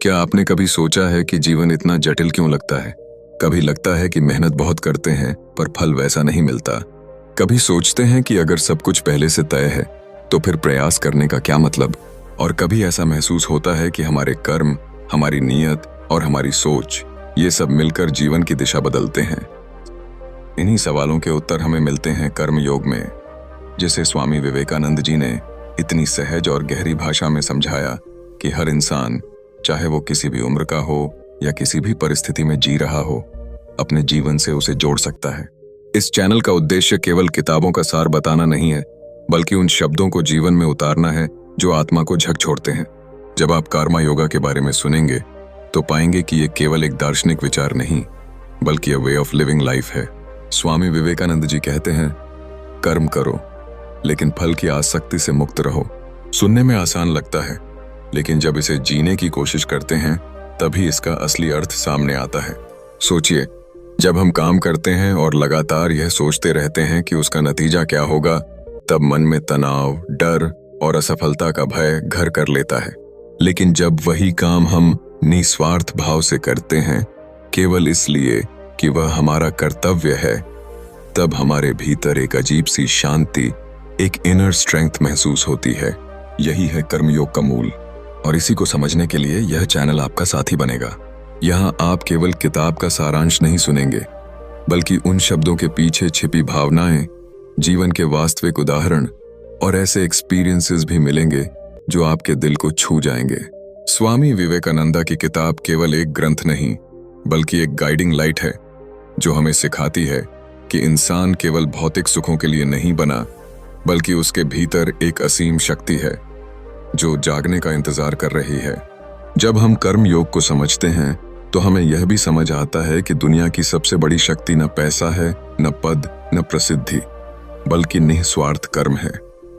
क्या आपने कभी सोचा है कि जीवन इतना जटिल क्यों लगता है? कभी लगता है कि मेहनत बहुत करते हैं पर फल वैसा नहीं मिलता। कभी सोचते हैं कि अगर सब कुछ पहले से तय है तो फिर प्रयास करने का क्या मतलब? और कभी ऐसा महसूस होता है कि हमारे कर्म, हमारी नीयत और हमारी सोच, ये सब मिलकर जीवन की दिशा बदलते हैं। इन्हीं सवालों के उत्तर हमें मिलते हैं कर्म योग में, जिसे स्वामी विवेकानंद जी ने इतनी सहज और गहरी भाषा में समझाया कि हर इंसान, चाहे वो किसी भी उम्र का हो या किसी भी परिस्थिति में जी रहा हो, अपने जीवन से उसे जोड़ सकता है। इस चैनल का उद्देश्य केवल किताबों का सार बताना नहीं है, बल्कि उन शब्दों को जीवन में उतारना है जो आत्मा को झकझोरते हैं। जब आप कर्मा योगा के बारे में सुनेंगे तो पाएंगे कि ये केवल एक दार्शनिक विचार नहीं, बल्कि वे ऑफ लिविंग लाइफ है। स्वामी विवेकानंद जी कहते हैं, कर्म करो लेकिन फल की आसक्ति से मुक्त रहो। सुनने में आसान लगता है, लेकिन जब इसे जीने की कोशिश करते हैं तभी इसका असली अर्थ सामने आता है। सोचिए, जब हम काम करते हैं और लगातार यह सोचते रहते हैं कि उसका नतीजा क्या होगा, तब मन में तनाव, डर और असफलता का भय घर कर लेता है। लेकिन जब वही काम हम निस्वार्थ भाव से करते हैं, केवल इसलिए कि वह हमारा कर्तव्य है, तब हमारे भीतर एक अजीब सी शांति, एक इनर स्ट्रेंथ महसूस होती है। यही है कर्मयोग का मूल। और इसी को समझने के लिए यह चैनल आपका साथी बनेगा। यहाँ आप केवल किताब का सारांश नहीं सुनेंगे, बल्कि उन शब्दों के पीछे छिपी भावनाएं, जीवन के वास्तविक उदाहरण और ऐसे एक्सपीरियंसेस भी मिलेंगे जो आपके दिल को छू जाएंगे। स्वामी विवेकानंदा की किताब केवल एक ग्रंथ नहीं, बल्कि एक गाइडिंग लाइट है, जो हमें सिखाती है कि इंसान केवल भौतिक सुखों के लिए नहीं बना, बल्कि उसके भीतर एक असीम शक्ति है जो जागने का इंतजार कर रही है। जब हम कर्म योग को समझते हैं तो हमें यह भी समझ आता है कि दुनिया की सबसे बड़ी शक्ति न पैसा है, न पद, न प्रसिद्धि, बल्कि निस्वार्थ कर्म है।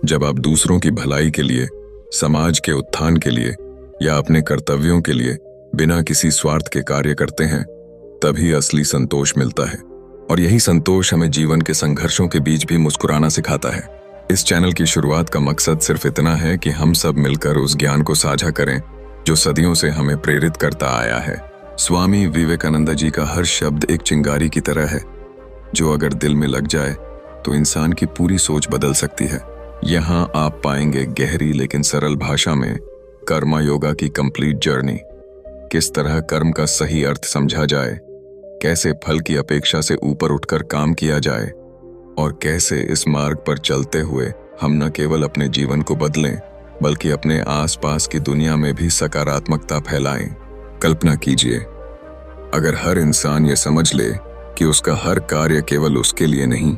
जब आप दूसरों की भलाई के लिए, समाज के उत्थान के लिए या अपने कर्तव्यों के लिए बिना किसी स्वार्थ के कार्य करते हैं, तभी असली संतोष मिलता है। और यही संतोष हमें जीवन के संघर्षों के बीच भी मुस्कुराना सिखाता है। इस चैनल की शुरुआत का मकसद सिर्फ इतना है कि हम सब मिलकर उस ज्ञान को साझा करें जो सदियों से हमें प्रेरित करता आया है। स्वामी विवेकानंद जी का हर शब्द एक चिंगारी की तरह है, जो अगर दिल में लग जाए तो इंसान की पूरी सोच बदल सकती है। यहाँ आप पाएंगे गहरी लेकिन सरल भाषा में कर्मा योगा की कंप्लीट जर्नी। किस तरह कर्म का सही अर्थ समझा जाए, कैसे फल की अपेक्षा से ऊपर उठकर काम किया जाए, और कैसे इस मार्ग पर चलते हुए हम न केवल अपने जीवन को बदलें, बल्कि अपने आसपास की दुनिया में भी सकारात्मकता फैलाएं। कल्पना कीजिए, अगर हर इंसान ये समझ ले कि उसका हर कार्य केवल उसके लिए नहीं,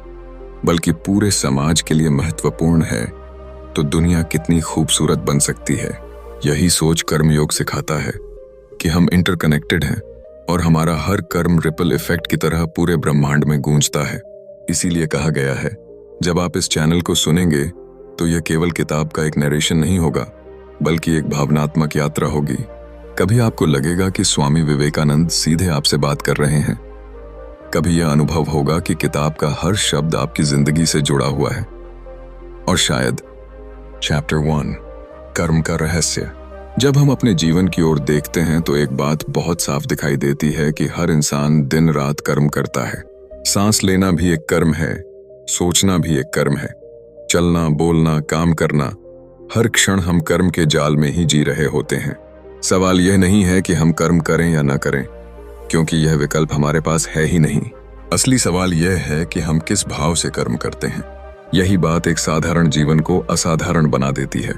बल्कि पूरे समाज के लिए महत्वपूर्ण है, तो दुनिया कितनी खूबसूरत बन सकती है। यही सोच कर्मयोग सिखाता है कि हम इंटरकनेक्टेड हैं और हमारा हर कर्म रिपल इफेक्ट की तरह पूरे ब्रह्मांड में गूंजता है। इसीलिए कहा गया है, जब आप इस चैनल को सुनेंगे तो यह केवल किताब का एक नरेशन नहीं होगा, बल्कि एक भावनात्मक यात्रा होगी। कभी आपको लगेगा कि स्वामी विवेकानंद सीधे आपसे बात कर रहे हैं, कभी यह अनुभव होगा कि किताब का हर शब्द आपकी जिंदगी से जुड़ा हुआ है। और शायद चैप्टर 1, कर्म का रहस्य। जब हम अपने जीवन की ओर देखते हैं तो एक बात बहुत साफ दिखाई देती है कि हर इंसान दिन रात कर्म करता है। सांस लेना भी एक कर्म है, सोचना भी एक कर्म है, चलना, बोलना, काम करना, हर क्षण हम कर्म के जाल में ही जी रहे होते हैं। सवाल यह नहीं है कि हम कर्म करें या ना करें, क्योंकि यह विकल्प हमारे पास है ही नहीं। असली सवाल यह है कि हम किस भाव से कर्म करते हैं। यही बात एक साधारण जीवन को असाधारण बना देती है।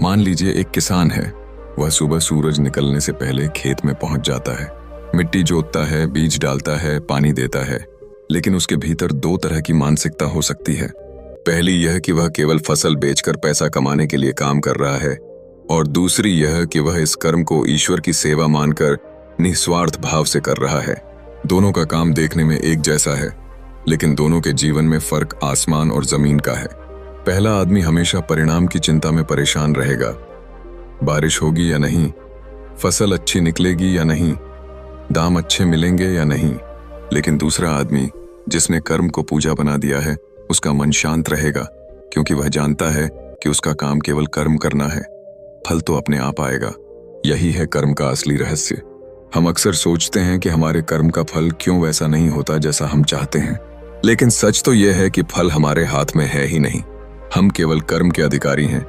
मान लीजिए एक किसान है, वह सुबह सूरज निकलने से पहले खेत में पहुंच जाता है, मिट्टी जोतता है, बीज डालता है, पानी देता है। लेकिन उसके भीतर दो तरह की मानसिकता हो सकती है। पहली यह कि वह केवल फसल बेचकर पैसा कमाने के लिए काम कर रहा है, और दूसरी यह कि वह इस कर्म को ईश्वर की सेवा मानकर निस्वार्थ भाव से कर रहा है। दोनों का काम देखने में एक जैसा है, लेकिन दोनों के जीवन में फर्क आसमान और जमीन का है। पहला आदमी हमेशा परिणाम की चिंता में परेशान रहेगा, बारिश होगी या नहीं, फसल अच्छी निकलेगी या नहीं, दाम अच्छे मिलेंगे या नहीं। लेकिन दूसरा आदमी, जिसने कर्म को पूजा बना दिया है, उसका मन शांत रहेगा, क्योंकि वह जानता है कि उसका काम केवल कर्म करना है, फल तो अपने आप आएगा। यही है कर्म का असली रहस्य। हम अक्सर सोचते हैं कि हमारे कर्म का फल क्यों वैसा नहीं होता जैसा हम चाहते हैं, लेकिन सच तो यह है कि फल हमारे हाथ में है ही नहीं। हम केवल कर्म के अधिकारी हैं,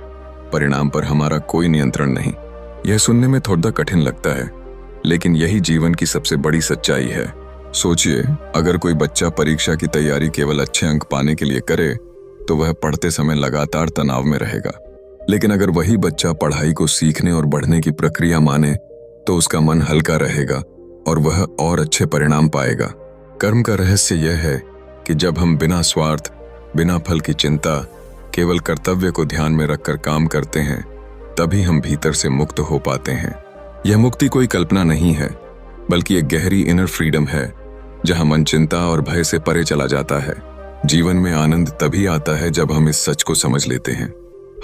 परिणाम पर हमारा कोई नियंत्रण नहीं। यह सुनने में थोड़ा कठिन लगता है, लेकिन यही जीवन की सबसे बड़ी सच्चाई है। सोचिए, अगर कोई बच्चा परीक्षा की तैयारी केवल अच्छे अंक पाने के लिए करे तो वह पढ़ते समय लगातार तनाव में रहेगा। लेकिन अगर वही बच्चा पढ़ाई को सीखने और बढ़ने की प्रक्रिया माने तो उसका मन हल्का रहेगा और वह और अच्छे परिणाम पाएगा। कर्म का रहस्य यह है कि जब हम बिना स्वार्थ, बिना फल की चिंता, केवल कर्तव्य को ध्यान में रखकर काम करते हैं, तभी हम भीतर से मुक्त हो पाते हैं। यह मुक्ति कोई कल्पना नहीं है, बल्कि एक गहरी इनर फ्रीडम है, जहां मन चिंता और भय से परे चला जाता है। जीवन में आनंद तभी आता है जब हम इस सच को समझ लेते हैं।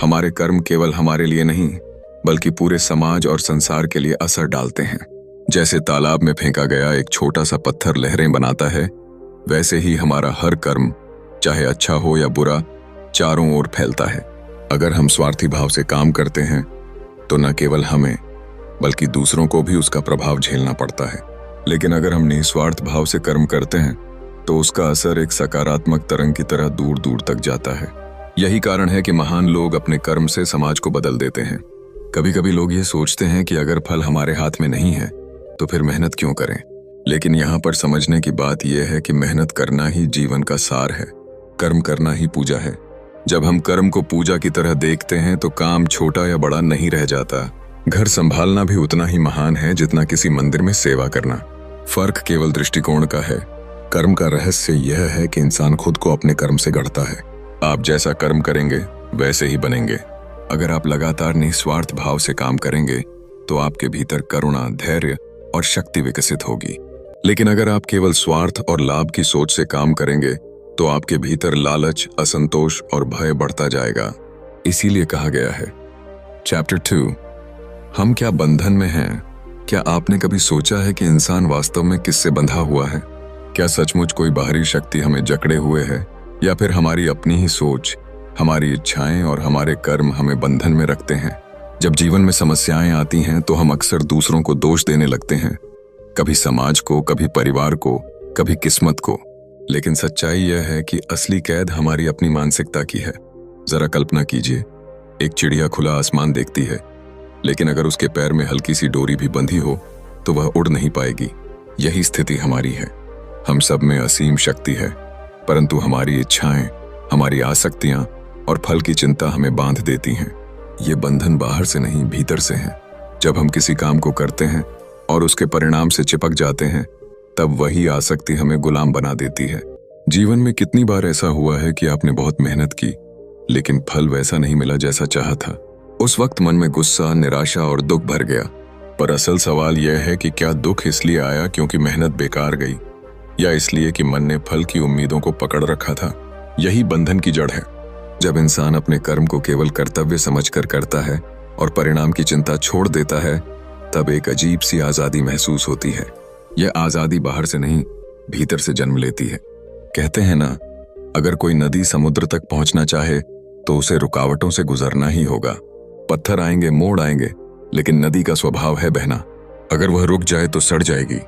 हमारे कर्म केवल हमारे लिए नहीं, बल्कि पूरे समाज और संसार के लिए असर डालते हैं। जैसे तालाब में फेंका गया एक छोटा सा पत्थर लहरें बनाता है, वैसे ही हमारा हर कर्म, चाहे अच्छा हो या बुरा, चारों ओर फैलता है। अगर हम स्वार्थी भाव से काम करते हैं तो न केवल हमें बल्कि दूसरों को भी उसका प्रभाव झेलना पड़ता है। लेकिन अगर हम निस्वार्थ भाव से कर्म करते हैं तो उसका असर एक सकारात्मक तरंग की तरह दूर दूर तक जाता है। यही कारण है कि महान लोग अपने कर्म से समाज को बदल देते हैं। कभी कभी लोग ये सोचते हैं कि अगर फल हमारे हाथ में नहीं है तो फिर मेहनत क्यों करें, लेकिन यहाँ पर समझने की बात यह है कि मेहनत करना ही जीवन का सार है। कर्म करना ही पूजा है। जब हम कर्म को पूजा की तरह देखते हैं तो काम छोटा या बड़ा नहीं रह जाता। घर संभालना भी उतना ही महान है जितना किसी मंदिर में सेवा करना। फर्क केवल दृष्टिकोण का है। कर्म का रहस्य यह है कि इंसान खुद को अपने कर्म से गढ़ता है। आप जैसा कर्म करेंगे वैसे ही बनेंगे। अगर आप लगातार निस्वार्थ भाव से काम करेंगे तो आपके भीतर करुणा, धैर्य और शक्ति विकसित होगी। लेकिन अगर आप केवल स्वार्थ और लाभ की सोच से काम करेंगे तो आपके भीतर लालच, असंतोष और भय बढ़ता जाएगा। इसीलिए कहा गया है, चैप्टर 2, हम क्या बंधन में हैं? क्या आपने कभी सोचा है कि इंसान वास्तव में किससे बंधा हुआ है? क्या सचमुच कोई बाहरी शक्ति हमें जकड़े हुए है, या फिर हमारी अपनी ही सोच, हमारी इच्छाएं और हमारे कर्म हमें बंधन में रखते हैं? जब जीवन में समस्याएं आती हैं तो हम अक्सर दूसरों को दोष देने लगते हैं, कभी समाज को, कभी परिवार को, कभी किस्मत को। लेकिन सच्चाई यह है कि असली कैद हमारी अपनी मानसिकता की है। जरा कल्पना कीजिए, एक चिड़िया खुला आसमान देखती है, लेकिन अगर उसके पैर में हल्की सी डोरी भी बंधी हो तो वह उड़ नहीं पाएगी। यही स्थिति हमारी है। हम सब में असीम शक्ति है, परंतु हमारी इच्छाएं, हमारी आसक्तियां और फल की चिंता हमें बांध देती हैं। ये बंधन बाहर से नहीं, भीतर से है। जब हम किसी काम को करते हैं और उसके परिणाम से चिपक जाते हैं, तब वही आसक्ति हमें गुलाम बना देती है। जीवन में कितनी बार ऐसा हुआ है कि आपने बहुत मेहनत की, लेकिन फल वैसा नहीं मिला जैसा चाहा था। उस वक्त मन में गुस्सा, निराशा और दुख भर गया। पर असल सवाल यह है कि क्या दुख इसलिए आया क्योंकि मेहनत बेकार गई, या इसलिए कि मन ने फल की उम्मीदों को पकड़ रखा था? यही बंधन की जड़ है। जब इंसान अपने कर्म को केवल कर्तव्य समझकर करता है और परिणाम की चिंता छोड़ देता है, तब एक अजीब सी आजादी महसूस होती है। यह आजादी बाहर से नहीं, भीतर से जन्म लेती है। कहते हैं ना, अगर कोई नदी समुद्र तक पहुंचना चाहे तो उसे रुकावटों से गुजरना ही होगा। पत्थर आएंगे, मोड़ आएंगे, लेकिन नदी का स्वभाव है बहना। अगर वह रुक जाए तो सड़ जाएगी।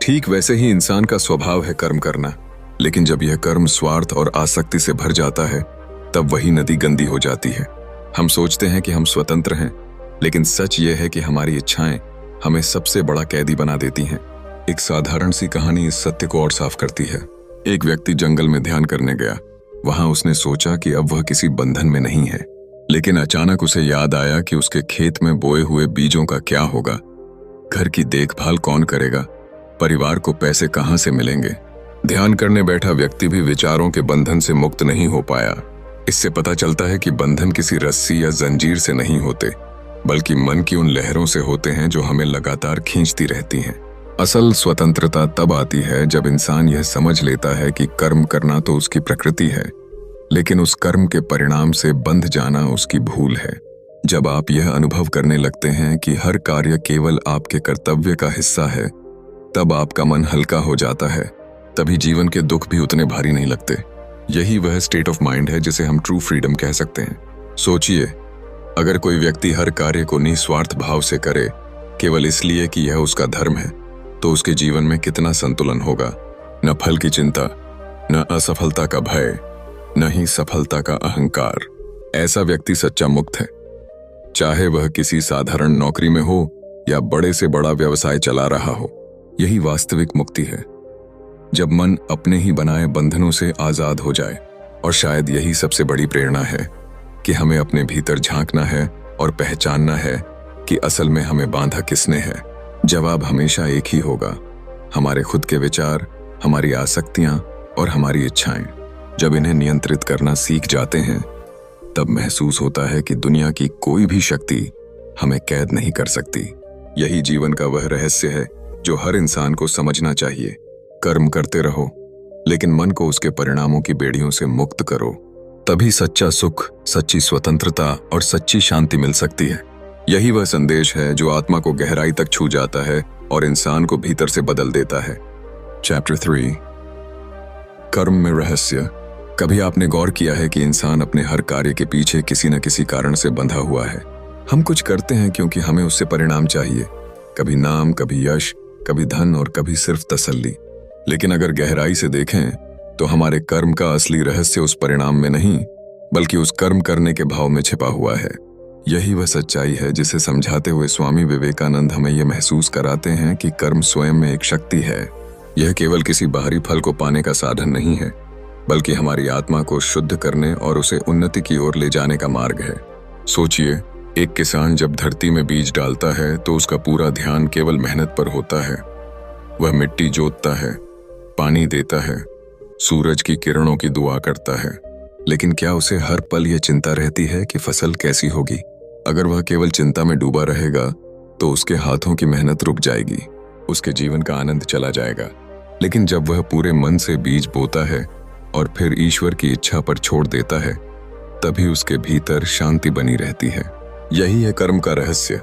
ठीक वैसे ही इंसान का स्वभाव है कर्म करना, लेकिन जब यह कर्म स्वार्थ और आसक्ति से भर जाता है, तब वही नदी गंदी हो जाती है। हम सोचते हैं कि हम स्वतंत्र हैं, लेकिन सच यह है कि हमारी इच्छाएं हमें सबसे बड़ा कैदी बना देती हैं। एक साधारण सी कहानी इस सत्य को और साफ करती है। एक व्यक्ति जंगल में ध्यान करने गया। वहां उसने सोचा कि अब वह किसी बंधन में नहीं है, लेकिन अचानक उसे याद आया कि उसके खेत में बोए हुए बीजों का क्या होगा, घर की देखभाल कौन करेगा, परिवार को पैसे कहां से मिलेंगे। ध्यान करने बैठा व्यक्ति भी विचारों के बंधन से मुक्त नहीं हो पाया। इससे पता चलता है कि बंधन किसी रस्सी या जंजीर से नहीं होते, बल्कि मन की उन लहरों से होते हैं जो हमें लगातार खींचती रहती हैं। असल स्वतंत्रता तब आती है जब इंसान यह समझ लेता है कि कर्म करना तो उसकी प्रकृति है, लेकिन उस कर्म के परिणाम से बंध जाना उसकी भूल है। जब आप यह अनुभव करने लगते हैं कि हर कार्य केवल आपके कर्तव्य का हिस्सा है, तब आपका मन हल्का हो जाता है। तभी जीवन के दुख भी उतने भारी नहीं लगते। यही वह स्टेट ऑफ माइंड है जिसे हम ट्रू फ्रीडम कह सकते हैं। सोचिए, अगर कोई व्यक्ति हर कार्य को निस्वार्थ भाव से करे केवल इसलिए कि यह उसका धर्म है, तो उसके जीवन में कितना संतुलन होगा। न फल की चिंता, न असफलता का भय, न ही सफलता का अहंकार। ऐसा व्यक्ति सच्चा मुक्त है, चाहे वह किसी साधारण नौकरी में हो या बड़े से बड़ा व्यवसाय चला रहा हो। यही वास्तविक मुक्ति है, जब मन अपने ही बनाए बंधनों से आजाद हो जाए। और शायद यही सबसे बड़ी प्रेरणा है कि हमें अपने भीतर झांकना है और पहचानना है कि असल में हमें बांधा किसने है। जवाब हमेशा एक ही होगा, हमारे खुद के विचार, हमारी आसक्तियां और हमारी इच्छाएं। जब इन्हें नियंत्रित करना सीख जाते हैं, तब महसूस होता है कि दुनिया की कोई भी शक्ति हमें कैद नहीं कर सकती। यही जीवन का वह रहस्य है जो हर इंसान को समझना चाहिए। कर्म करते रहो, लेकिन मन को उसके परिणामों की बेड़ियों से मुक्त करो। तभी सच्चा सुख, सच्ची स्वतंत्रता और सच्ची शांति मिल सकती है। यही वह संदेश है जो आत्मा को गहराई तक छू जाता है और इंसान को भीतर से बदल देता है। चैप्टर 3, कर्म में रहस्य। कभी आपने गौर किया है कि इंसान अपने हर कार्य के पीछे किसी न किसी कारण से बंधा हुआ है। हम कुछ करते हैं क्योंकि हमें उससे परिणाम चाहिए, कभी नाम, कभी यश, कभी धन और कभी सिर्फ तसल्ली। लेकिन अगर गहराई से देखें तो हमारे कर्म का असली रहस्य उस परिणाम में नहीं, बल्कि उस कर्म करने के भाव में छिपा हुआ है। यही वह सच्चाई है जिसे समझाते हुए स्वामी विवेकानंद हमें यह महसूस कराते हैं कि कर्म स्वयं में एक शक्ति है। यह केवल किसी बाहरी फल को पाने का साधन नहीं है, बल्कि हमारी आत्मा को शुद्ध करने और उसे उन्नति की ओर ले जाने का मार्ग है। सोचिए, एक किसान जब धरती में बीज डालता है तो उसका पूरा ध्यान केवल मेहनत पर होता है। वह मिट्टी जोतता है, पानी देता है, सूरज की किरणों की दुआ करता है। लेकिन क्या उसे हर पल यह चिंता रहती है कि फसल कैसी होगी? अगर वह केवल चिंता में डूबा रहेगा तो उसके हाथों की मेहनत रुक जाएगी, उसके जीवन का आनंद चला जाएगा। लेकिन जब वह पूरे मन से बीज बोता है और फिर ईश्वर की इच्छा पर छोड़ देता है, तभी उसके भीतर शांति बनी रहती है। यही है कर्म का रहस्य।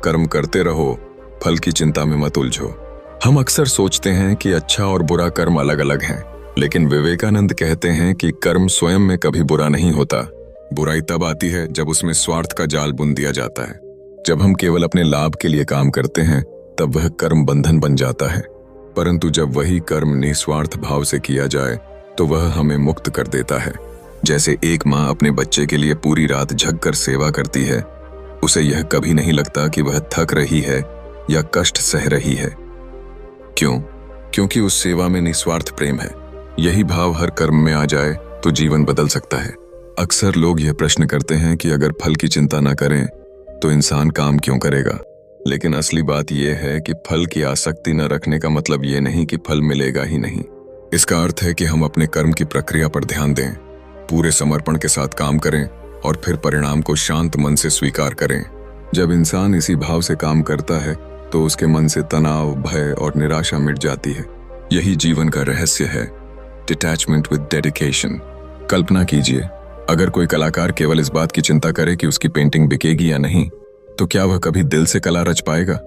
कर्म करते रहो, फल की चिंता में मत उलझो। हम अक्सर सोचते हैं कि अच्छा और बुरा कर्म अलग अलग हैं, लेकिन विवेकानंद कहते हैं कि कर्म स्वयं में कभी बुरा नहीं होता। बुराई तब आती है जब उसमें स्वार्थ का जाल बुन दिया जाता है। जब हम केवल अपने लाभ के लिए काम करते हैं, तब वह कर्म बंधन बन जाता है। परंतु जब वही कर्म निस्वार्थ भाव से किया जाए, तो वह हमें मुक्त कर देता है। जैसे एक माँ अपने बच्चे के लिए पूरी रात जग कर सेवा करती है, उसे यह कभी नहीं लगता कि वह थक रही है या कष्ट सह रही है। क्यों? क्योंकि उस सेवा में निस्वार्थ प्रेम है। यही भाव हर कर्म में आ जाए तो जीवन बदल सकता है। अक्सर लोग यह प्रश्न करते हैं कि अगर फल की चिंता न करें तो इंसान काम क्यों करेगा? लेकिन असली बात यह है कि फल की आसक्ति न रखने का मतलब ये नहीं कि फल मिलेगा ही नहीं। इसका अर्थ है कि हम अपने कर्म की प्रक्रिया पर ध्यान दें, पूरे समर्पण के साथ काम करें और फिर परिणाम को शांत मन से स्वीकार करें। जब इंसान इसी भाव से काम करता है तो उसके मन से तनाव, भय और निराशा मिट जाती है। यही जीवन का रहस्य है, डिटैचमेंट विद डेडिकेशन। कल्पना कीजिए, अगर कोई कलाकार केवल इस बात की चिंता करे कि उसकी पेंटिंग बिकेगी या नहीं, तो क्या वह कभी दिल से कला रच पाएगा?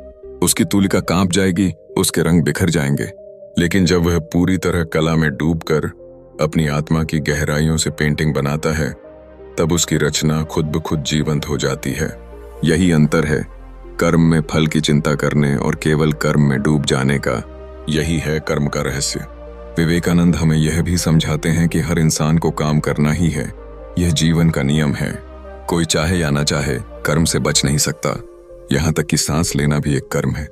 उसकी तुलिका कांप जाएगी, उसके रंग बिखर जाएंगे। लेकिन जब वह पूरी तरह कला में डूबकर अपनी आत्मा की गहराइयों से पेंटिंग बनाता है, तब उसकी रचना खुद ब खुद जीवंत हो जाती है। यही अंतर है कर्म में फल की चिंता करने और केवल कर्म में डूब जाने का। यही है कर्म का रहस्य। विवेकानंद हमें यह भी समझाते हैं कि हर इंसान को काम करना ही है। यह जीवन का नियम है। कोई चाहे या ना चाहे कर्म से बच नहीं सकता। यहाँ तक कि सांस लेना भी एक कर्म है।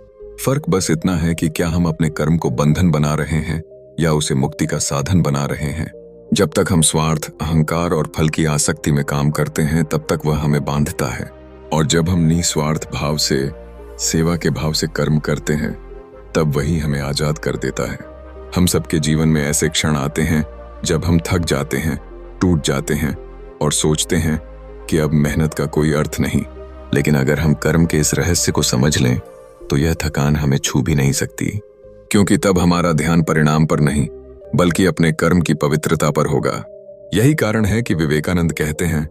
फर्क बस इतना है कि क्या हम अपने कर्म को बंधन बना रहे हैं या उसे मुक्ति का साधन बना रहे हैं। जब तक हम स्वार्थ, अहंकार और फल की आसक्ति में काम करते हैं, तब तक वह हमें बांधता है। और जब हम निस्वार्थ भाव से, सेवा के भाव से कर्म करते हैं, तब वही हमें आजाद कर देता है। हम सबके जीवन में ऐसे क्षण आते हैं जब हम थक जाते हैं, टूट जाते हैं और सोचते हैं कि अब मेहनत का कोई अर्थ नहीं। लेकिन अगर हम कर्म के इस रहस्य को समझ लें, तो यह थकान हमें छू भी नहीं सकती, क्योंकि तब हमारा ध्यान परिणाम पर नहीं, बल्कि अपने कर्म की पवित्रता पर होगा। यही कारण है कि विवेकानंद कहते हैं,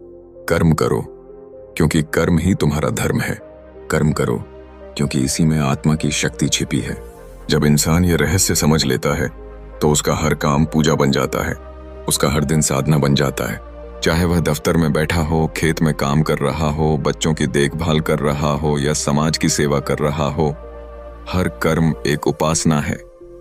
कर्म करो क्योंकि कर्म ही तुम्हारा धर्म है। कर्म करो क्योंकि इसी में आत्मा की शक्ति छिपी है। जब इंसान यह रहस्य समझ लेता है, तो उसका हर काम पूजा बन जाता है, उसका हर दिन साधना बन जाता है। चाहे वह दफ्तर में बैठा हो, खेत में काम कर रहा हो, बच्चों की देखभाल कर रहा हो या समाज की सेवा कर रहा हो, हर कर्म एक उपासना है।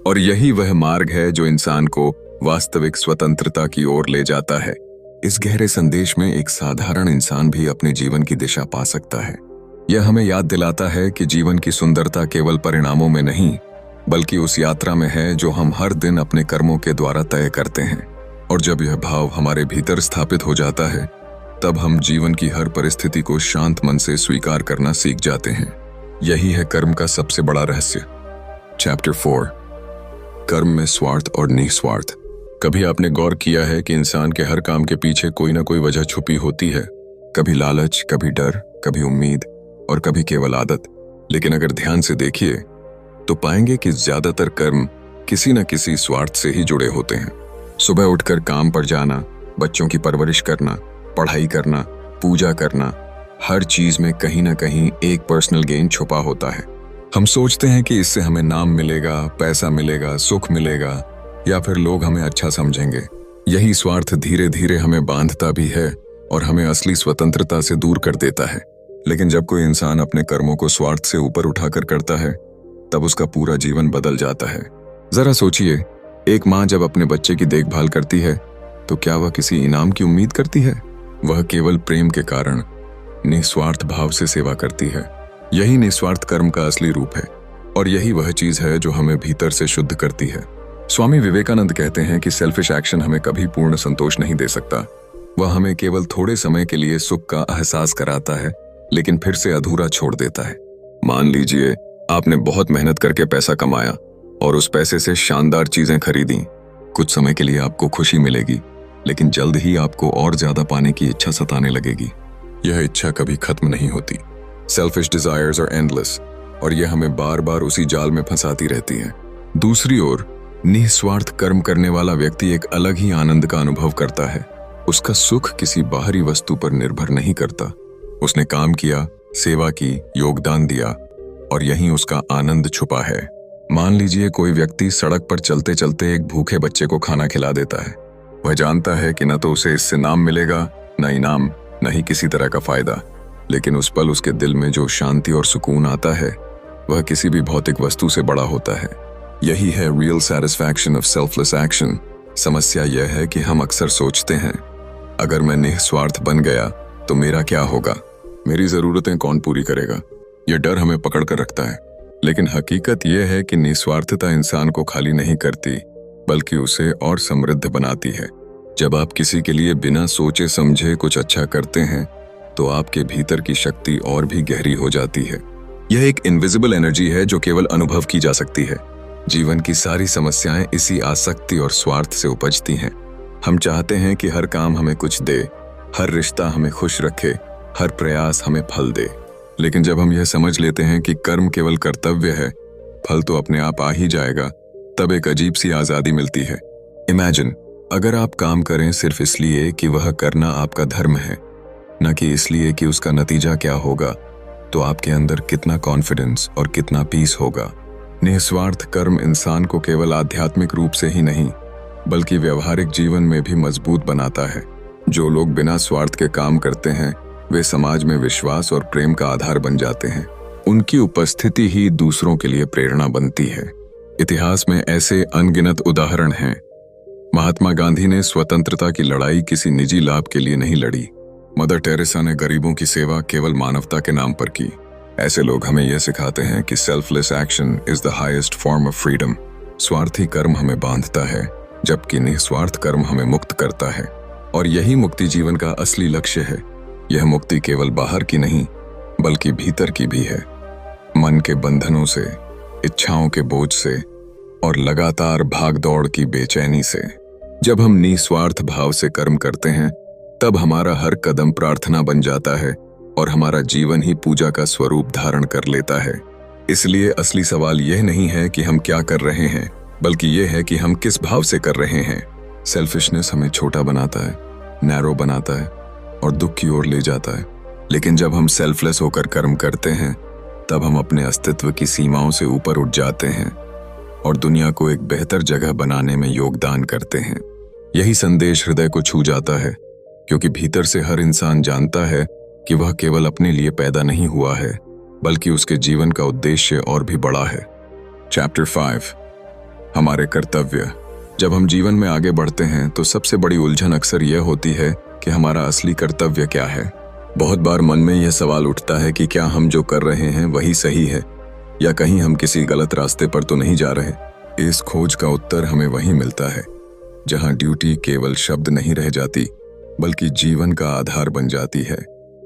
और यही वह मार्ग है जो इंसान को वास्तविक स्वतंत्रता की ओर ले जाता है। इस गहरे संदेश में एक साधारण इंसान भी अपने जीवन की दिशा पा सकता है। यह हमें याद दिलाता है कि जीवन की सुंदरता केवल परिणामों में नहीं, बल्कि उस यात्रा में है जो हम हर दिन अपने कर्मों के द्वारा तय करते हैं। और जब यह भाव हमारे भीतर स्थापित हो जाता है, तब हम जीवन की हर परिस्थिति को शांत मन से स्वीकार करना सीख जाते हैं। यही है कर्म का सबसे बड़ा रहस्य। चैप्टर 4, कर्म में स्वार्थ और निस्वार्थ। कभी आपने गौर किया है कि इंसान के हर काम के पीछे कोई ना कोई वजह छुपी होती है? कभी लालच, कभी डर, कभी उम्मीद और कभी केवल आदत। लेकिन अगर ध्यान से देखिए तो पाएंगे कि ज्यादातर कर्म किसी न किसी स्वार्थ से ही जुड़े होते हैं। सुबह उठकर काम पर जाना, बच्चों की परवरिश करना, पढ़ाई करना, पूजा करना, हर चीज में कहीं ना कहीं एक पर्सनल गेन छुपा होता है। हम सोचते हैं कि इससे हमें नाम मिलेगा, पैसा मिलेगा, सुख मिलेगा या फिर लोग हमें अच्छा समझेंगे। यही स्वार्थ धीरे धीरे हमें बांधता भी है और हमें असली स्वतंत्रता से दूर कर देता है। लेकिन जब कोई इंसान अपने कर्मों को स्वार्थ से ऊपर उठाकर करता है, तब उसका पूरा जीवन बदल जाता है। जरा सोचिए, एक माँ जब अपने बच्चे की देखभाल करती है तो क्या वह किसी इनाम की उम्मीद करती है? वह केवल प्रेम के कारण निस्वार्थ भाव से सेवा करती है। यही निस्वार्थ कर्म का असली रूप है और यही वह चीज है जो हमें भीतर से शुद्ध करती है। स्वामी विवेकानंद कहते हैं कि सेल्फिश एक्शन हमें कभी पूर्ण संतोष नहीं दे सकता। वह हमें केवल थोड़े समय के लिए सुख का एहसास कराता है, लेकिन फिर से अधूरा छोड़ देता है। मान लीजिए आपने बहुत मेहनत करके पैसा कमाया और उस पैसे से शानदार चीजें खरीदी। कुछ समय के लिए आपको खुशी मिलेगी, लेकिन जल्द ही आपको और ज्यादा पाने की इच्छा सताने लगेगी। यह इच्छा कभी खत्म नहीं होती। सेल्फिश डिजायर्स आर एंडलेस और यह हमें बार बार उसी जाल में फंसाती रहती है। दूसरी ओर निस्वार्थ कर्म करने वाला व्यक्ति एक अलग ही आनंद का अनुभव करता है। उसका सुख किसी बाहरी वस्तु पर निर्भर नहीं करता। उसने काम किया, सेवा की, योगदान दिया और यहीं उसका आनंद छुपा है। मान लीजिए कोई व्यक्ति सड़क पर चलते चलते एक भूखे बच्चे को खाना खिला देता है। वह जानता है कि न तो उसे इससे नाम मिलेगा, न इनाम, न ही किसी तरह का फायदा, लेकिन उस पल उसके दिल में जो शांति और सुकून आता है वह किसी भी भौतिक वस्तु से बड़ा होता है। यही है real satisfaction of selfless action. समस्या यह है कि हम अक्सर सोचते हैं, अगर मैं निस्वार्थ बन गया तो मेरा क्या होगा, मेरी जरूरतें कौन पूरी करेगा। यह डर हमें पकड़ कर रखता है। लेकिन हकीकत यह है कि निस्वार्थता इंसान को खाली नहीं करती, बल्कि उसे और समृद्ध बनाती है। जब आप किसी के लिए बिना सोचे समझे कुछ अच्छा करते हैं तो आपके भीतर की शक्ति और भी गहरी हो जाती है। यह एक इनविजिबल एनर्जी है जो केवल अनुभव की जा सकती है। जीवन की सारी समस्याएं इसी आसक्ति और स्वार्थ से उपजती हैं। हम चाहते हैं कि हर काम हमें कुछ दे, हर रिश्ता हमें खुश रखे, हर प्रयास हमें फल दे। लेकिन जब हम यह समझ लेते हैं कि कर्म केवल कर्तव्य है, फल तो अपने आप आ ही जाएगा, तब एक अजीब सी आजादी मिलती है। इमेजिन, अगर आप काम करें सिर्फ इसलिए कि वह करना आपका धर्म है, न कि इसलिए कि उसका नतीजा क्या होगा, तो आपके अंदर कितना कॉन्फिडेंस और कितना पीस होगा। निस्वार्थ कर्म इंसान को केवल आध्यात्मिक रूप से ही नहीं, बल्कि व्यवहारिक जीवन में भी मजबूत बनाता है। जो लोग बिना स्वार्थ के काम करते हैं वे समाज में विश्वास और प्रेम का आधार बन जाते हैं। उनकी उपस्थिति ही दूसरों के लिए प्रेरणा बनती है। इतिहास में ऐसे अनगिनत उदाहरण हैं। महात्मा गांधी ने स्वतंत्रता की लड़ाई किसी निजी लाभ के लिए नहीं लड़ी। मदर टेरेसा ने गरीबों की सेवा केवल मानवता के नाम पर की। ऐसे लोग हमें यह सिखाते हैं कि selfless action is the highest form of freedom. स्वार्थी कर्म हमें बांधता है, जबकि निस्वार्थ कर्म हमें मुक्त करता है। और यही मुक्ति जीवन का असली लक्ष्य है। यह मुक्ति केवल बाहर की नहीं, बल्कि भीतर की भी है। मन के बंधनों से, इच्छाओं के बोझ से और लगातार भागदौड़ की बेचैनी से। जब हम निस्वार्थ भाव से कर्म करते हैं, तब हमारा हर कदम प्रार्थना बन जाता है और हमारा जीवन ही पूजा का स्वरूप धारण कर लेता है। इसलिए असली सवाल यह नहीं है कि हम क्या कर रहे हैं, बल्कि यह है कि हम किस भाव से कर रहे हैं। सेल्फिशनेस हमें छोटा बनाता है, नैरो बनाता है और दुख की ओर ले जाता है। लेकिन जब हम सेल्फलेस होकर कर्म करते हैं, तब हम अपने अस्तित्व की सीमाओं से ऊपर उठ जाते हैं और दुनिया को एक बेहतर जगह बनाने में योगदान करते हैं। यही संदेश हृदय को छू जाता है। क्योंकि भीतर से हर इंसान जानता है कि वह केवल अपने लिए पैदा नहीं हुआ है, बल्कि उसके जीवन का उद्देश्य और भी बड़ा है। चैप्टर 5, हमारे कर्तव्य। जब हम जीवन में आगे बढ़ते हैं तो सबसे बड़ी उलझन अक्सर यह होती है कि हमारा असली कर्तव्य क्या है। बहुत बार मन में यह सवाल उठता है कि क्या हम जो कर रहे हैं वही सही है, या कहीं हम किसी गलत रास्ते पर तो नहीं जा रहे। इस खोज का उत्तर हमें वहीं मिलता है जहां ड्यूटी केवल शब्द नहीं रह जाती, बल्कि जीवन का आधार बन जाती है।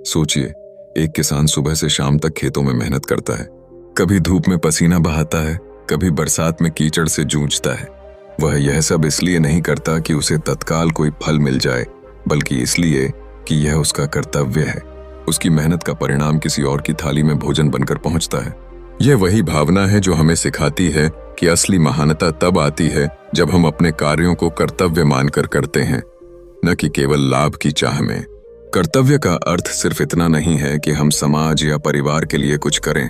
सोचिए, एक किसान सुबह से शाम तक खेतों में मेहनत करता है, कभी धूप में पसीना बहाता है, कभी बरसात में कीचड़ से जूझता है। वह यह सब इसलिए नहीं करता कि उसे तत्काल कोई फल मिल जाए, बल्कि इसलिए कि यह उसका कर्तव्य है। उसकी मेहनत का परिणाम किसी और की थाली में भोजन बनकर पहुंचता है। यह वही भावना है जो हमें सिखाती है कि असली महानता तब आती है जब हम अपने कार्यों को कर्तव्य मानकर करते हैं, न कि केवल लाभ की चाह में। कर्तव्य का अर्थ सिर्फ इतना नहीं है कि हम समाज या परिवार के लिए कुछ करें,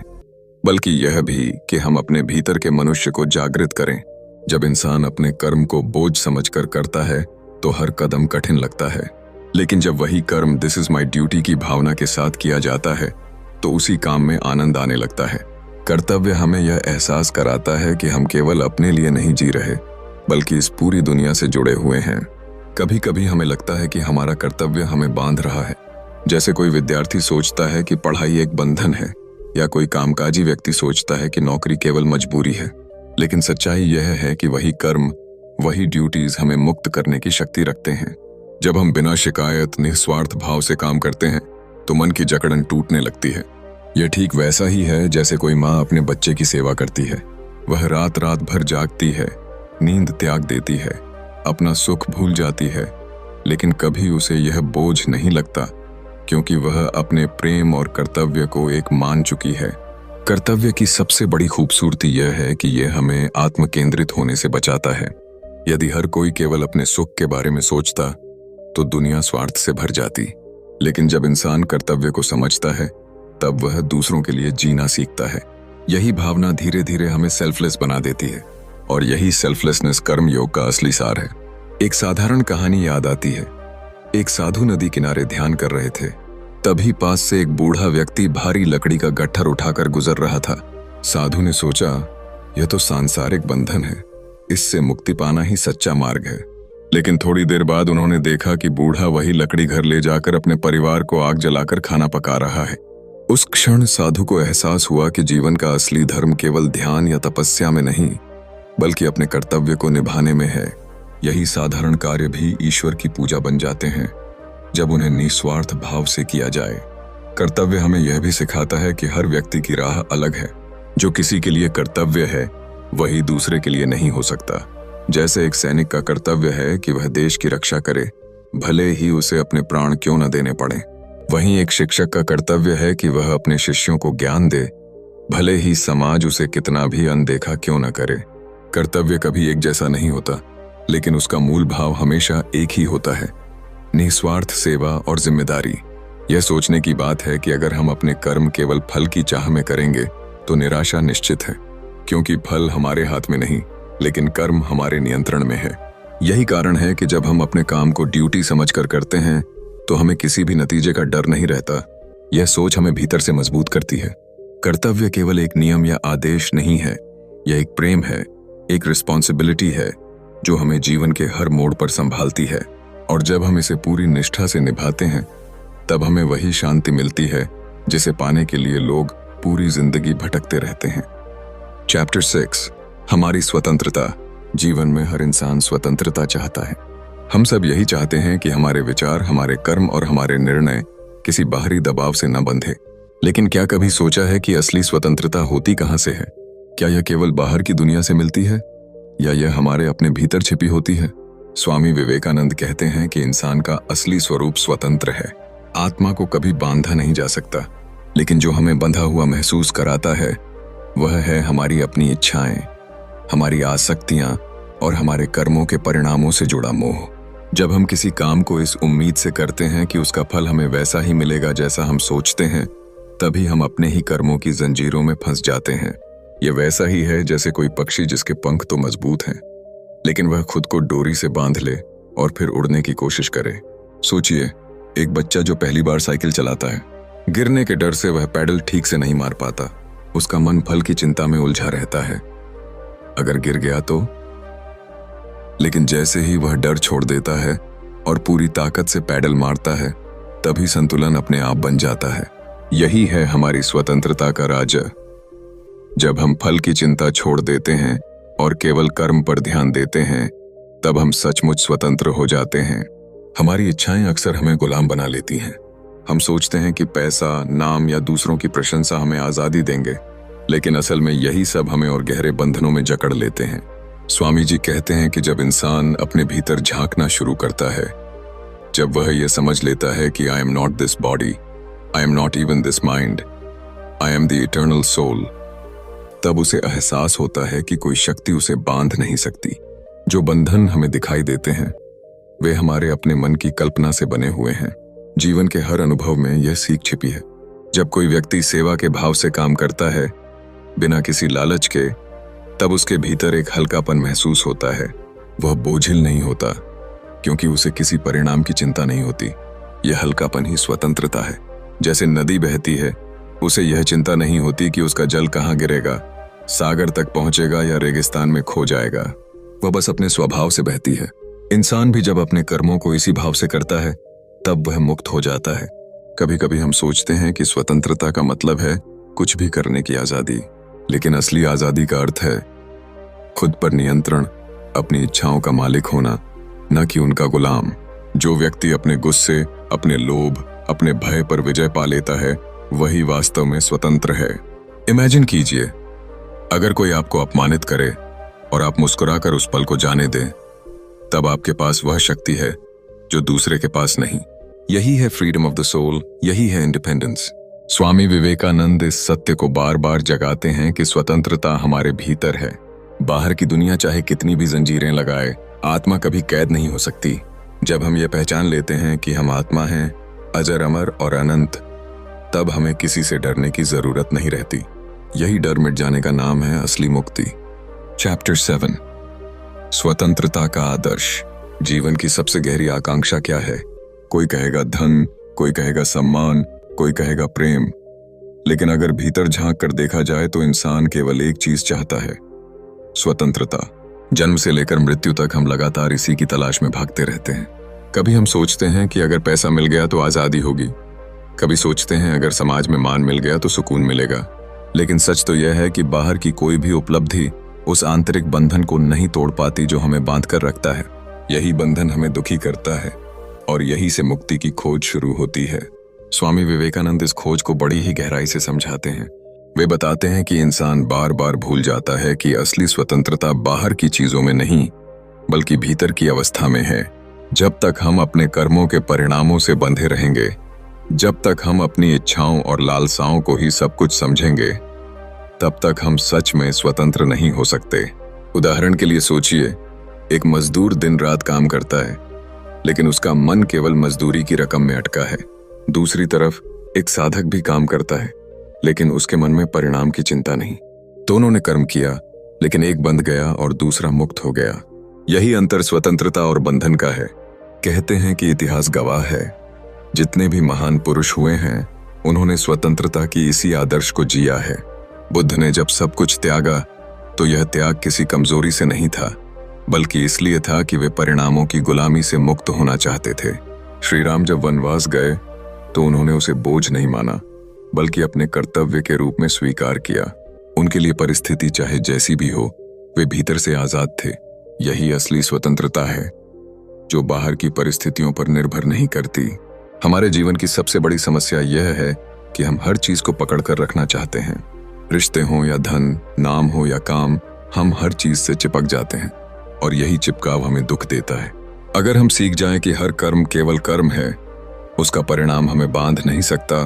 बल्कि यह भी कि हम अपने भीतर के मनुष्य को जागृत करें। जब इंसान अपने कर्म को बोझ समझकर करता है तो हर कदम कठिन लगता है, लेकिन जब वही कर्म दिस इज माई ड्यूटी की भावना के साथ किया जाता है तो उसी काम में आनंद आने लगता है। कर्तव्य हमें यह एहसास कराता है कि हम केवल अपने लिए नहीं जी रहे, बल्कि इस पूरी दुनिया से जुड़े हुए हैं। कभी कभी हमें लगता है कि हमारा कर्तव्य हमें बांध रहा है, जैसे कोई विद्यार्थी सोचता है कि पढ़ाई एक बंधन है, या कोई कामकाजी व्यक्ति सोचता है कि नौकरी केवल मजबूरी है। लेकिन सच्चाई यह है कि वही कर्म, वही ड्यूटीज हमें मुक्त करने की शक्ति रखते हैं। जब हम बिना शिकायत, निस्वार्थ भाव से काम करते हैं तो मन की जकड़न टूटने लगती है। यह ठीक वैसा ही है जैसे कोई माँ अपने बच्चे की सेवा करती है। वह रात रात भर जागती है, नींद त्याग देती है, अपना सुख भूल जाती है, लेकिन कभी उसे यह बोझ नहीं लगता, क्योंकि वह अपने प्रेम और कर्तव्य को एक मान चुकी है। कर्तव्य की सबसे बड़ी खूबसूरती यह है कि यह हमें आत्म केंद्रित होने से बचाता है। यदि हर कोई केवल अपने सुख के बारे में सोचता तो दुनिया स्वार्थ से भर जाती, लेकिन जब इंसान कर्तव्य को समझता है तब वह दूसरों के लिए जीना सीखता है। यही भावना धीरे धीरे हमें सेल्फलेस बना देती है, और यही सेल्फलेसनेस कर्म योग का असली सार है। एक साधारण कहानी याद आती है। एक साधु नदी किनारे ध्यान कर रहे थे, तभी पास से एक बूढ़ा व्यक्ति भारी लकड़ी का गट्ठर उठाकर गुजर रहा था। साधु ने सोचा, यह तो सांसारिक बंधन है, इससे मुक्ति पाना ही सच्चा मार्ग है। लेकिन थोड़ी देर बाद उन्होंने देखा कि बूढ़ा वही लकड़ी घर ले जाकर अपने परिवार को आग जलाकर खाना पका रहा है। उस क्षण साधु को एहसास हुआ कि जीवन का असली धर्म केवल ध्यान या तपस्या में नहीं, बल्कि अपने कर्तव्य को निभाने में है। यही साधारण कार्य भी ईश्वर की पूजा बन जाते हैं, जब उन्हें निस्वार्थ भाव से किया जाए। कर्तव्य हमें यह भी सिखाता है कि हर व्यक्ति की राह अलग है। जो किसी के लिए कर्तव्य है वही दूसरे के लिए नहीं हो सकता। जैसे एक सैनिक का कर्तव्य है कि वह देश की रक्षा करे, भले ही उसे अपने प्राण क्यों न देने पड़े। वहीं एक शिक्षक का कर्तव्य है कि वह अपने शिष्यों को ज्ञान दे, भले ही समाज उसे कितना भी अनदेखा क्यों न करे। कर्तव्य कभी एक जैसा नहीं होता, लेकिन उसका मूल भाव हमेशा एक ही होता है, निस्वार्थ सेवा और जिम्मेदारी। यह सोचने की बात है कि अगर हम अपने कर्म केवल फल की चाह में करेंगे तो निराशा निश्चित है, क्योंकि फल हमारे हाथ में नहीं, लेकिन कर्म हमारे नियंत्रण में है। यही कारण है कि जब हम अपने काम को ड्यूटी समझकर करते हैं तो हमें किसी भी नतीजे का डर नहीं रहता। यह सोच हमें भीतर से मजबूत करती है। कर्तव्य केवल एक नियम या आदेश नहीं है, यह एक प्रेम है, एक रिस्पॉन्सिबिलिटी है जो हमें जीवन के हर मोड़ पर संभालती है। और जब हम इसे पूरी निष्ठा से निभाते हैं तब हमें वही शांति मिलती है जिसे पाने के लिए लोग पूरी जिंदगी भटकते रहते हैं। चैप्टर 6, हमारी स्वतंत्रता। जीवन में हर इंसान स्वतंत्रता चाहता है। हम सब यही चाहते हैं कि हमारे विचार, हमारे कर्म और हमारे निर्णय किसी बाहरी दबाव से न बंधे। लेकिन क्या कभी सोचा है कि असली स्वतंत्रता होती कहाँ से है? क्या यह केवल बाहर की दुनिया से मिलती है, या यह हमारे अपने भीतर छिपी होती है? स्वामी विवेकानंद कहते हैं कि इंसान का असली स्वरूप स्वतंत्र है। आत्मा को कभी बांधा नहीं जा सकता, लेकिन जो हमें बंधा हुआ महसूस कराता है वह है हमारी अपनी इच्छाएं, हमारी आसक्तियां और हमारे कर्मों के परिणामों से जुड़ा मोह। जब हम किसी काम को इस उम्मीद से करते हैं कि उसका फल हमें वैसा ही मिलेगा जैसा हम सोचते हैं, तभी हम अपने ही कर्मों की जंजीरों में फंस जाते हैं। यह वैसा ही है जैसे कोई पक्षी जिसके पंख तो मजबूत हैं, लेकिन वह खुद को डोरी से बांध ले और फिर उड़ने की कोशिश करे। सोचिए, एक बच्चा जो पहली बार साइकिल चलाता है, गिरने के डर से वह पैडल ठीक से नहीं मार पाता। उसका मन फल की चिंता में उलझा रहता है, अगर गिर गया तो। लेकिन जैसे ही वह डर छोड़ देता है और पूरी ताकत से पैडल मारता है, तभी संतुलन अपने आप बन जाता है। यही है हमारी स्वतंत्रता का राज। जब हम फल की चिंता छोड़ देते हैं और केवल कर्म पर ध्यान देते हैं, तब हम सचमुच स्वतंत्र हो जाते हैं। हमारी इच्छाएं अक्सर हमें गुलाम बना लेती हैं। हम सोचते हैं कि पैसा, नाम या दूसरों की प्रशंसा हमें आजादी देंगे, लेकिन असल में यही सब हमें और गहरे बंधनों में जकड़ लेते हैं। स्वामी जी कहते हैं कि जब इंसान अपने भीतर झांकना शुरू करता है, जब वह यह समझ लेता है कि I am not this body, I am not even this mind, I am the eternal soul, तब उसे एहसास होता है कि कोई शक्ति उसे बांध नहीं सकती। जो बंधन हमें दिखाई देते हैं, वे हमारे अपने मन की कल्पना से बने हुए हैं। जीवन के हर अनुभव में यह सीख छिपी है। जब कोई व्यक्ति सेवा के भाव से काम करता है, बिना किसी लालच के, तब उसके भीतर एक हल्कापन महसूस होता है। वह बोझिल नहीं होता, क्योंकि उसे किसी परिणाम की चिंता नहीं होती। यह हल्कापन ही स्वतंत्रता है। जैसे नदी बहती है, उसे यह चिंता नहीं होती कि उसका जल कहाँ गिरेगा, सागर तक पहुंचेगा या रेगिस्तान में खो जाएगा। वह बस अपने स्वभाव से बहती है। इंसान भी जब अपने कर्मों को इसी भाव से करता है, तब वह मुक्त हो जाता है। कभी कभी हम सोचते हैं कि स्वतंत्रता का मतलब है कुछ भी करने की आजादी, लेकिन असली आजादी का अर्थ है खुद पर नियंत्रण, अपनी इच्छाओं का मालिक होना, न कि उनका गुलाम। जो व्यक्ति अपने गुस्से, अपने लोभ, अपने भय पर विजय पा लेता है, वही वास्तव में स्वतंत्र है। इमेजिन कीजिए, अगर कोई आपको अपमानित करे और आप मुस्कुराकर उस पल को जाने दें, तब आपके पास वह शक्ति है जो दूसरे के पास नहीं। यही है फ्रीडम ऑफ द सोल, यही है इंडिपेंडेंस। स्वामी विवेकानंद इस सत्य को बार बार जगाते हैं कि स्वतंत्रता हमारे भीतर है। बाहर की दुनिया चाहे कितनी भी जंजीरें लगाए, आत्मा कभी कैद नहीं हो सकती। जब हम ये पहचान लेते हैं कि हम आत्मा हैं, अजर अमर और अनंत, तब हमें किसी से डरने की जरूरत नहीं रहती। यही डर मिट जाने का नाम है असली मुक्ति। चैप्टर 7, स्वतंत्रता का आदर्श। जीवन की सबसे गहरी आकांक्षा क्या है? कोई कहेगा धन, कोई कहेगा सम्मान, कोई कहेगा प्रेम। लेकिन अगर भीतर झांक कर देखा जाए तो इंसान केवल एक चीज चाहता है, स्वतंत्रता। जन्म से लेकर मृत्यु तक हम लगातार इसी की तलाश में भागते रहते हैं। कभी हम सोचते हैं कि अगर पैसा मिल गया तो आजादी होगी, कभी सोचते हैं अगर समाज में मान मिल गया तो सुकून मिलेगा। लेकिन सच तो यह है कि बाहर की कोई भी उपलब्धि उस आंतरिक बंधन को नहीं तोड़ पाती जो हमें बांध कर रखता है। यही बंधन हमें दुखी करता है और यही से मुक्ति की खोज शुरू होती है। स्वामी विवेकानंद इस खोज को बड़ी ही गहराई से समझाते हैं। वे बताते हैं कि इंसान बार बार भूल जाता है कि असली स्वतंत्रता बाहर की चीजों में नहीं, बल्कि भीतर की अवस्था में है। जब तक हम अपने कर्मों के परिणामों से बंधे रहेंगे, जब तक हम अपनी इच्छाओं और लालसाओं को ही सब कुछ समझेंगे, तब तक हम सच में स्वतंत्र नहीं हो सकते। उदाहरण के लिए सोचिए, एक मजदूर दिन रात काम करता है, लेकिन उसका मन केवल मजदूरी की रकम में अटका है। दूसरी तरफ एक साधक भी काम करता है, लेकिन उसके मन में परिणाम की चिंता नहीं। दोनों ने कर्म किया, लेकिन एक बंध गया और दूसरा मुक्त हो गया। यही अंतर स्वतंत्रता और बंधन का है। कहते हैं कि इतिहास गवाह है, जितने भी महान पुरुष हुए हैं, उन्होंने स्वतंत्रता की इसी आदर्श को जिया है। बुद्ध ने जब सब कुछ त्यागा, तो यह त्याग किसी कमजोरी से नहीं था, बल्कि इसलिए था कि वे परिणामों की गुलामी से मुक्त होना चाहते थे। श्री राम जब वनवास गए, तो उन्होंने उसे बोझ नहीं माना, बल्कि अपने कर्तव्य के रूप में स्वीकार किया। उनके लिए परिस्थिति चाहे जैसी भी हो, वे भीतर से आजाद थे। यही असली स्वतंत्रता है, जो बाहर की परिस्थितियों पर निर्भर नहीं करती। हमारे जीवन की सबसे बड़ी समस्या यह है कि हम हर चीज को पकड़ कर रखना चाहते हैं। रिश्ते हो या धन, नाम हो या काम, हम हर चीज से चिपक जाते हैं और यही चिपकाव हमें दुख देता है। अगर हम सीख जाएं कि हर कर्म केवल कर्म है, उसका परिणाम हमें बांध नहीं सकता,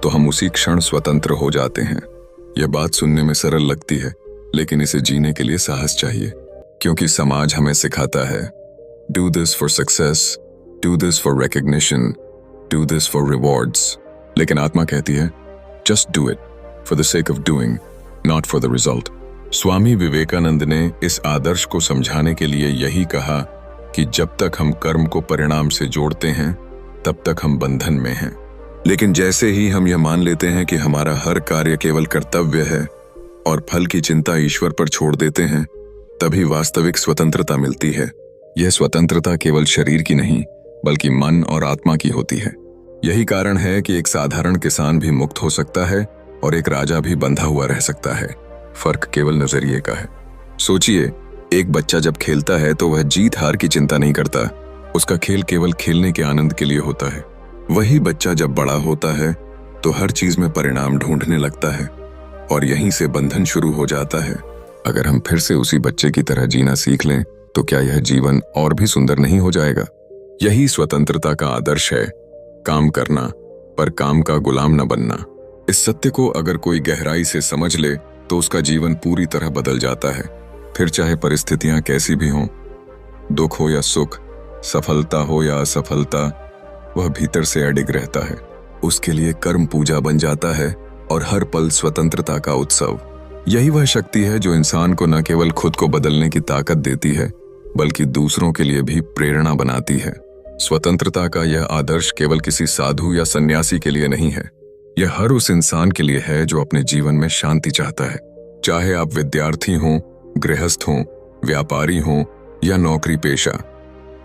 तो हम उसी क्षण स्वतंत्र हो जाते हैं। यह बात सुनने में सरल लगती है, लेकिन इसे जीने के लिए साहस चाहिए, क्योंकि समाज हमें सिखाता है, do this for success, do this for recognition, do this for rewards. लेकिन आत्मा कहती है, just do it for the sake of doing, not for the result. Swami Vivekananda ने इस आदर्श को समझाने के लिए यही कहा कि जब तक हम कर्म को परिणाम से जोड़ते हैं, तब तक हम बंधन में हैं। लेकिन जैसे ही हम यह मान लेते हैं कि हमारा हर कार्य केवल कर्तव्य है और फल की चिंता ईश्वर पर छोड़ देते हैं, तभी वास्तविक स्वतंत्रता मिलती है। यह स्वतंत्रता केवल शरीर की नहीं, बल्कि मन और आत्मा की होती है। यही कारण है कि एक साधारण किसान भी मुक्त हो सकता है और एक राजा भी बंधा हुआ रह सकता है। फर्क केवल नजरिए का है। सोचिए, एक बच्चा जब खेलता है तो वह जीत हार की चिंता नहीं करता। उसका खेल केवल खेलने के आनंद के लिए होता है। वही बच्चा जब बड़ा होता है तो हर चीज में परिणाम ढूंढने लगता है और यहीं से बंधन शुरू हो जाता है। अगर हम फिर से उसी बच्चे की तरह जीना सीख लें तो क्या यह जीवन और भी सुंदर नहीं हो जाएगा? यही स्वतंत्रता का आदर्श है, काम करना पर काम का गुलाम न बनना। इस सत्य को अगर कोई गहराई से समझ ले तो उसका जीवन पूरी तरह बदल जाता है। फिर चाहे परिस्थितियां कैसी भी हों, दुख हो या सुख, सफलता हो या असफलता, वह भीतर से अडिग रहता है। उसके लिए कर्म पूजा बन जाता है और हर पल स्वतंत्रता का उत्सव। यही वह शक्ति है जो इंसान को न केवल खुद को बदलने की ताकत देती है, बल्कि दूसरों के लिए भी प्रेरणा बनाती है। स्वतंत्रता का यह आदर्श केवल किसी साधु या सन्यासी के लिए नहीं है, यह हर उस इंसान के लिए है जो अपने जीवन में शांति चाहता है। चाहे आप विद्यार्थी हों, गृहस्थ हों, व्यापारी हों या नौकरी पेशा,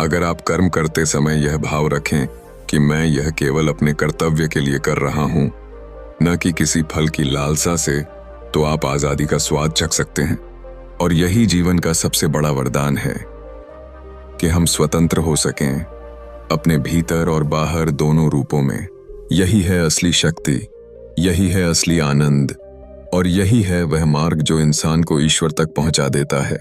अगर आप कर्म करते समय यह भाव रखें कि मैं यह केवल अपने कर्तव्य के लिए कर रहा हूं, न कि किसी फल की लालसा से, तो आप आजादी का स्वाद चख सकते हैं। और यही जीवन का सबसे बड़ा वरदान है कि हम स्वतंत्र हो सकें, अपने भीतर और बाहर दोनों रूपों में। यही है असली शक्ति, यही है असली आनंद और यही है वह मार्ग जो इंसान को ईश्वर तक पहुंचा देता है।